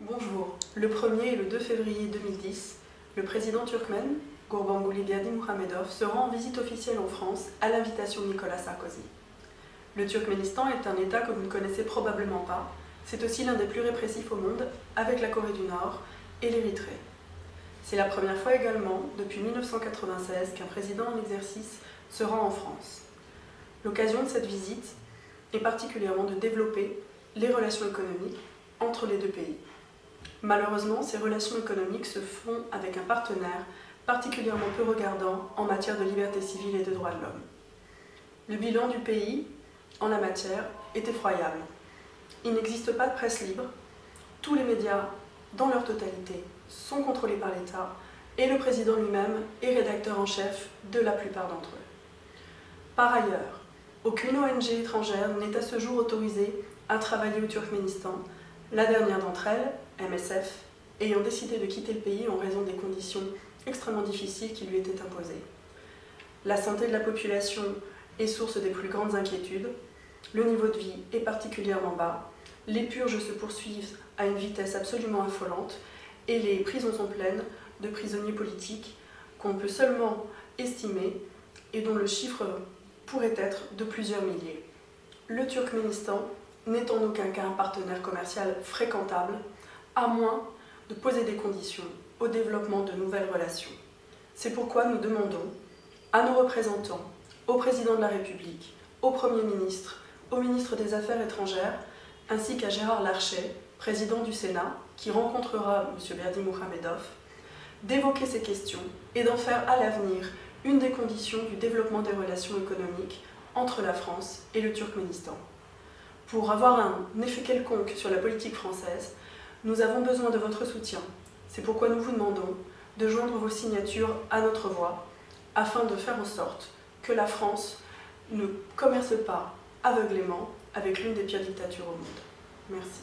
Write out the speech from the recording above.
Bonjour. Le 1er et le 2 février 2010, le président turkmène, Gurbanguly Berdimuhamedov, se rend en visite officielle en France à l'invitation de Nicolas Sarkozy. Le Turkménistan est un État que vous ne connaissez probablement pas. C'est aussi l'un des plus répressifs au monde, avec la Corée du Nord et l'Érythrée. C'est la première fois également, depuis 1996, qu'un président en exercice se rend en France. L'occasion de cette visite est particulièrement de développer les relations économiques entre les deux pays. Malheureusement, ces relations économiques se font avec un partenaire particulièrement peu regardant en matière de liberté civile et de droits de l'homme. Le bilan du pays en la matière est effroyable. Il n'existe pas de presse libre, tous les médias, dans leur totalité, sont contrôlés par l'État et le président lui-même est rédacteur en chef de la plupart d'entre eux. Par ailleurs, aucune ONG étrangère n'est à ce jour autorisée à travailler au Turkménistan, la dernière d'entre elles, MSF, ayant décidé de quitter le pays en raison des conditions extrêmement difficiles qui lui étaient imposées. La santé de la population est source des plus grandes inquiétudes, le niveau de vie est particulièrement bas, les purges se poursuivent à une vitesse absolument affolante et les prisons sont pleines de prisonniers politiques qu'on peut seulement estimer et dont le chiffre pourrait être de plusieurs milliers. Le Turkménistan n'est en aucun cas un partenaire commercial fréquentable, à moins de poser des conditions au développement de nouvelles relations. C'est pourquoi nous demandons à nos représentants, au président de la République, au Premier ministre, au ministre des Affaires étrangères, ainsi qu'à Gérard Larcher, président du Sénat, qui rencontrera M. Berdimuhamedov, d'évoquer ces questions et d'en faire à l'avenir une des conditions du développement des relations économiques entre la France et le Turkménistan. Pour avoir un effet quelconque sur la politique française, nous avons besoin de votre soutien. C'est pourquoi nous vous demandons de joindre vos signatures à notre voix, afin de faire en sorte que la France ne commerce pas aveuglément avec l'une des pires dictatures au monde. Merci.